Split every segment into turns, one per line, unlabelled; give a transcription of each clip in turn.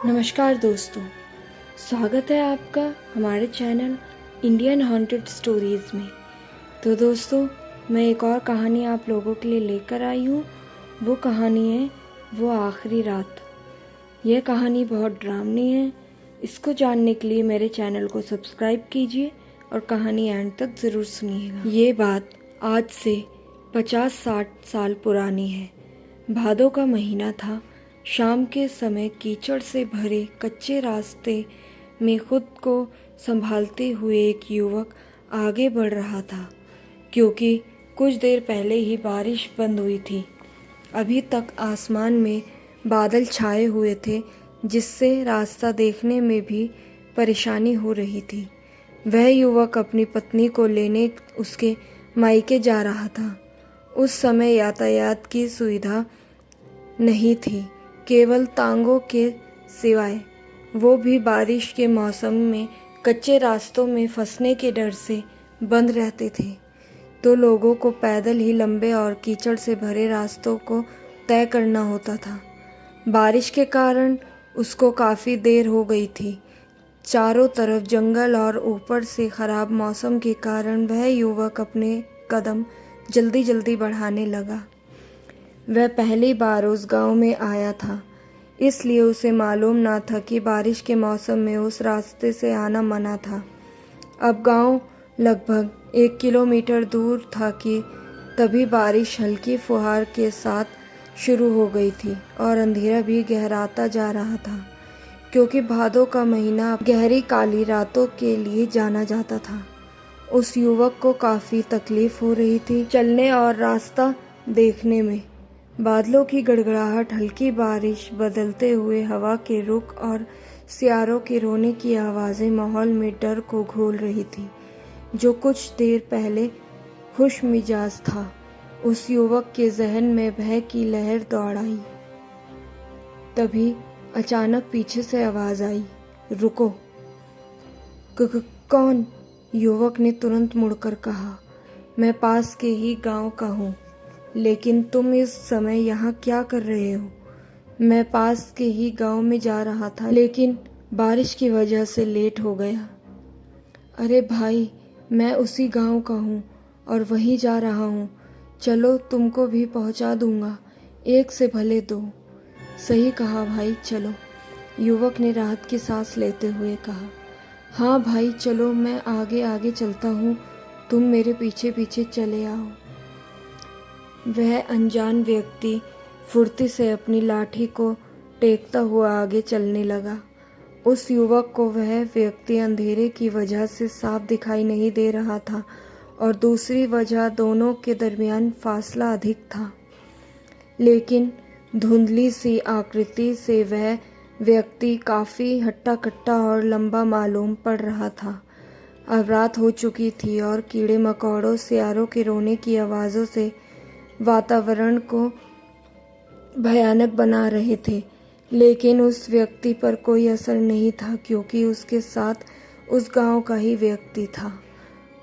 नमस्कार दोस्तों, स्वागत है आपका हमारे चैनल इंडियन हॉन्टेड स्टोरीज़ में। तो दोस्तों, मैं एक और कहानी आप लोगों के लिए लेकर आई हूँ। वो कहानी है वो आखिरी रात। यह कहानी बहुत डरावनी है। इसको जानने के लिए मेरे चैनल को सब्सक्राइब कीजिए और कहानी एंड तक ज़रूर सुनिएगा। ये बात आज से 50-60 साल पुरानी है। भादों का महीना था। शाम के समय कीचड़ से भरे कच्चे रास्ते में खुद को संभालते हुए एक युवक आगे बढ़ रहा था, क्योंकि कुछ देर पहले ही बारिश बंद हुई थी। अभी तक आसमान में बादल छाए हुए थे, जिससे रास्ता देखने में भी परेशानी हो रही थी। वह युवक अपनी पत्नी को लेने उसके मायके जा रहा था। उस समय यातायात की सुविधा नहीं थी, केवल तांगों के सिवाय, वो भी बारिश के मौसम में कच्चे रास्तों में फंसने के डर से बंद रहते थे। तो लोगों को पैदल ही लंबे और कीचड़ से भरे रास्तों को तय करना होता था। बारिश के कारण उसको काफ़ी देर हो गई थी। चारों तरफ जंगल और ऊपर से खराब मौसम के कारण वह युवक अपने कदम जल्दी जल्दी बढ़ाने लगा। वह पहली बार उस गांव में आया था, इसलिए उसे मालूम ना था कि बारिश के मौसम में उस रास्ते से आना मना था। अब गांव लगभग 1 किलोमीटर दूर था कि तभी बारिश हल्की फुहार के साथ शुरू हो गई थी और अंधेरा भी गहराता जा रहा था, क्योंकि भादों का महीना गहरी काली रातों के लिए जाना जाता था। उस युवक को काफ़ी तकलीफ हो रही थी चलने और रास्ता देखने में। बादलों की गड़गड़ाहट, हल्की बारिश, बदलते हुए हवा के रुख और सियारों के रोने की आवाज़ें माहौल में डर को घोल रही थी। जो कुछ देर पहले खुश मिजाज था, उस युवक के जहन में भय की लहर दौड़ आई। तभी अचानक पीछे से आवाज़ आई, रुको। कौन? युवक ने तुरंत मुड़कर कहा, मैं पास के ही गांव का हूँ, लेकिन तुम इस समय यहाँ क्या कर रहे हो? मैं पास के ही गांव में जा रहा था, लेकिन बारिश की वजह से लेट हो गया। अरे भाई, मैं उसी गांव का हूँ और वहीं जा रहा हूँ। चलो, तुमको भी पहुँचा दूंगा, एक से भले दो। सही कहा भाई, चलो, युवक ने राहत की सांस लेते हुए कहा। हाँ भाई चलो, मैं आगे आगे चलता हूँ, तुम मेरे पीछे पीछे चले आओ। वह अनजान व्यक्ति फुर्ती से अपनी लाठी को टेकता हुआ आगे चलने लगा। उस युवक को वह व्यक्ति अंधेरे की वजह से साफ दिखाई नहीं दे रहा था, और दूसरी वजह दोनों के दरमियान फासला अधिक था। लेकिन धुंधली सी आकृति से वह व्यक्ति काफ़ी हट्टा कट्टा और लंबा मालूम पड़ रहा था। अब रात हो चुकी थी और कीड़े मकोड़ों, सियारों के रोने की आवाज़ों से वातावरण को भयानक बना रहे थे। लेकिन उस व्यक्ति पर कोई असर नहीं था, क्योंकि उसके साथ उस गांव का ही व्यक्ति था।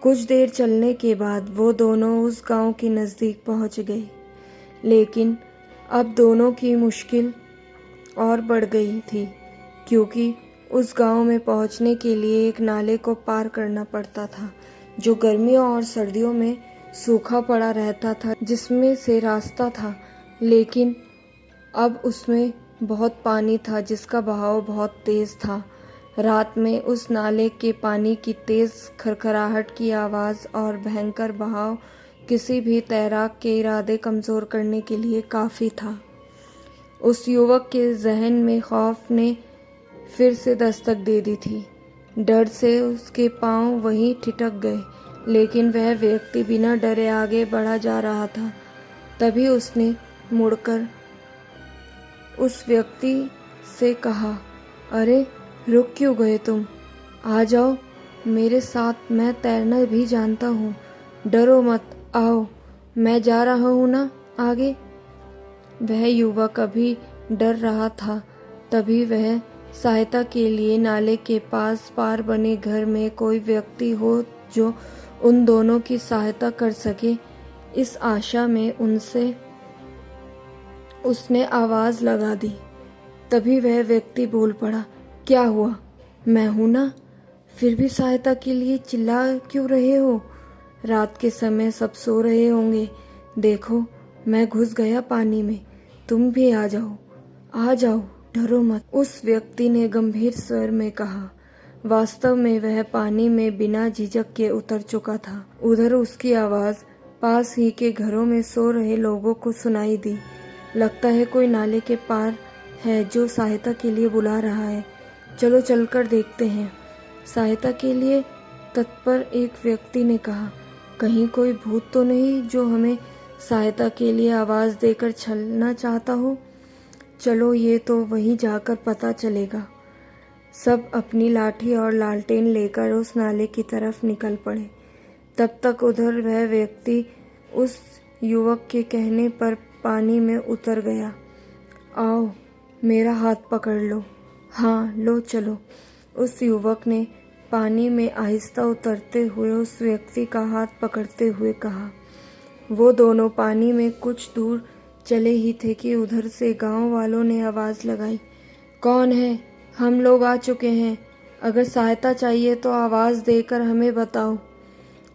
कुछ देर चलने के बाद वो दोनों उस गांव के नज़दीक पहुंच गए। लेकिन अब दोनों की मुश्किल और बढ़ गई थी, क्योंकि उस गांव में पहुंचने के लिए एक नाले को पार करना पड़ता था, जो गर्मियों और सर्दियों में सूखा पड़ा रहता था, जिसमें से रास्ता था, लेकिन अब उसमें बहुत पानी था, जिसका बहाव बहुत तेज़ था। रात में उस नाले के पानी की तेज़ खरखराहट की आवाज़ और भयंकर बहाव किसी भी तैराक के इरादे कमज़ोर करने के लिए काफ़ी था। उस युवक के जहन में खौफ ने फिर से दस्तक दे दी थी। डर से उसके पांव वहीं ठिठक गए, लेकिन वह व्यक्ति बिना डरे आगे बढ़ा जा रहा था। तभी उसने मुड़कर उस व्यक्ति से कहा, अरे रुक क्यों गए तुम? आ जाओ मेरे साथ, मैं तैरना भी जानता हूँ। डरो मत, आओ, मैं जा रहा हूँ ना आगे। वह युवक अभी डर रहा था। तभी वह सहायता के लिए नाले के पास पार बने घर में कोई व्यक्ति हो जो उन दोनों की सहायता कर सके, इस आशा में उसने आवाज़ लगा दी, तभी वह व्यक्ति बोल पड़ा, क्या हुआ? मैं हूं ना, फिर भी सहायता के लिए चिल्ला क्यों रहे हो? रात के समय सब सो रहे होंगे। देखो, मैं घुस गया पानी में, तुम भी आ जाओ, डरो मत, उस व्यक्ति ने गंभीर स्वर में कहा। वास्तव में वह पानी में बिना झिझक के उतर चुका था। उधर उसकी आवाज पास ही के घरों में सो रहे लोगों को सुनाई दी। लगता है कोई नाले के पार है जो सहायता के लिए बुला रहा है। चलो चलकर देखते हैं। सहायता के लिए तत्पर एक व्यक्ति ने कहा। कहीं कोई भूत तो नहीं जो हमें सहायता के लिए आवाज देकर छलना चाहता हो? चलो, ये तो वहीं जाकर पता चलेगा। सब अपनी लाठी और लालटेन लेकर उस नाले की तरफ निकल पड़े। तब तक उधर वह व्यक्ति उस युवक के कहने पर पानी में उतर गया। आओ, मेरा हाथ पकड़ लो। हाँ, लो चलो। उस युवक ने पानी में आहिस्ता उतरते हुए उस व्यक्ति का हाथ पकड़ते हुए कहा। वो दोनों पानी में कुछ दूर चले ही थे कि उधर से गांव वालों ने आवाज लगाई। कौन है? हम लोग आ चुके हैं। अगर सहायता चाहिए तो आवाज देकर हमें बताओ।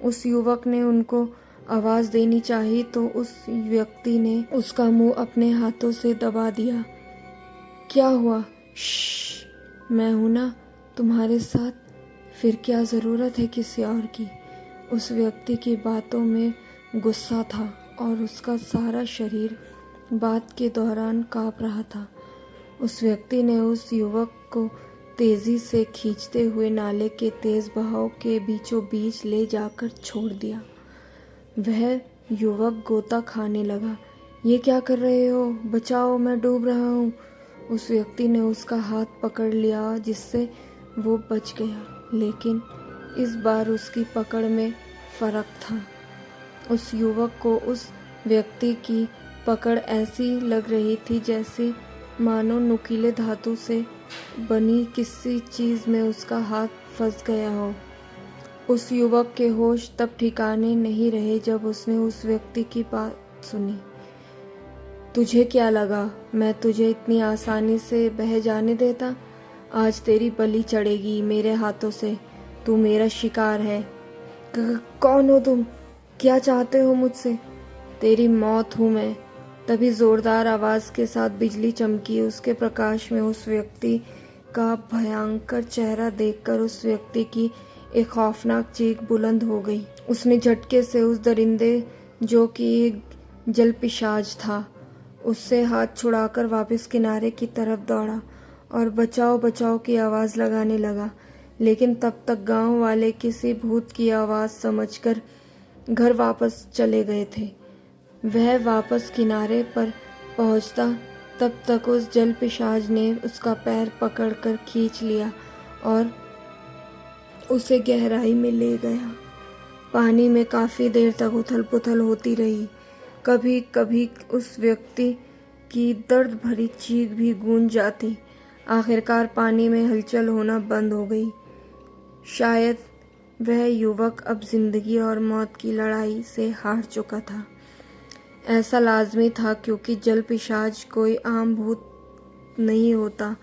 उस युवक ने उनको आवाज देनी चाहिए तो उस व्यक्ति ने उसका मुंह अपने हाथों से दबा दिया। क्या हुआ? श्श्श, मैं हूं ना तुम्हारे साथ, फिर क्या जरूरत है किसी और की? उस व्यक्ति की बातों में गुस्सा था और उसका सारा शरीर बात के दौरान कांप रहा था। उस व्यक्ति ने उस युवक को तेजी से खींचते हुए नाले के तेज बहाव के बीचों बीच ले जाकर छोड़ दिया। वह युवक गोता खाने लगा। ये क्या कर रहे हो? बचाओ, मैं डूब रहा हूँ। उस व्यक्ति ने उसका हाथ पकड़ लिया जिससे वो बच गया, लेकिन इस बार उसकी पकड़ में फर्क था। उस युवक को उस व्यक्ति की पकड़ ऐसी लग रही थी जैसे मानो नुकीले धातु से बनी किसी चीज में उसका हाथ फंस गया हो। उस युवक के होश तब ठिकाने नहीं रहे जब उसने उस व्यक्ति की बात सुनी। तुझे क्या लगा मैं तुझे इतनी आसानी से बह जाने देता? आज तेरी बलि चढ़ेगी मेरे हाथों से। तू मेरा शिकार है। कौन हो तुम? क्या चाहते हो मुझसे? तेरी मौत हूं मैं। तभी जोरदार आवाज के साथ बिजली चमकी। उसके प्रकाश में उस व्यक्ति का भयंकर चेहरा देखकर उस व्यक्ति की एक खौफनाक चीख बुलंद हो गई। उसने झटके से उस दरिंदे जो कि एक जलपिशाच था उससे हाथ छुड़ाकर वापस किनारे की तरफ दौड़ा और बचाओ बचाओ की आवाज लगाने लगा। लेकिन तब तक गांव वाले किसी भूत की आवाज समझकर घर वापस चले गए थे। वह वापस किनारे पर पहुंचता तब तक उस जलपिशाच ने उसका पैर पकड़कर खींच लिया और उसे गहराई में ले गया। पानी में काफी देर तक उथल पुथल होती रही। कभी कभी उस व्यक्ति की दर्द भरी चीख भी गूंज जाती। आखिरकार पानी में हलचल होना बंद हो गई। शायद वह युवक अब जिंदगी और मौत की लड़ाई से हार चुका था। ऐसा लाजमी था क्योंकि जलपिशाच कोई आम भूत नहीं होता।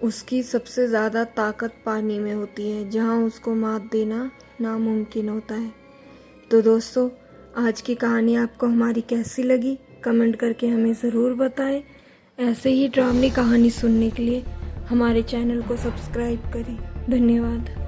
उसकी सबसे ज़्यादा ताकत पानी में होती है जहाँ उसको मात देना नामुमकिन होता है। तो दोस्तों, आज की कहानी आपको हमारी कैसी लगी कमेंट करके हमें ज़रूर बताएं। ऐसे ही ड्रामनी कहानी सुनने के लिए हमारे चैनल को सब्सक्राइब करें। धन्यवाद।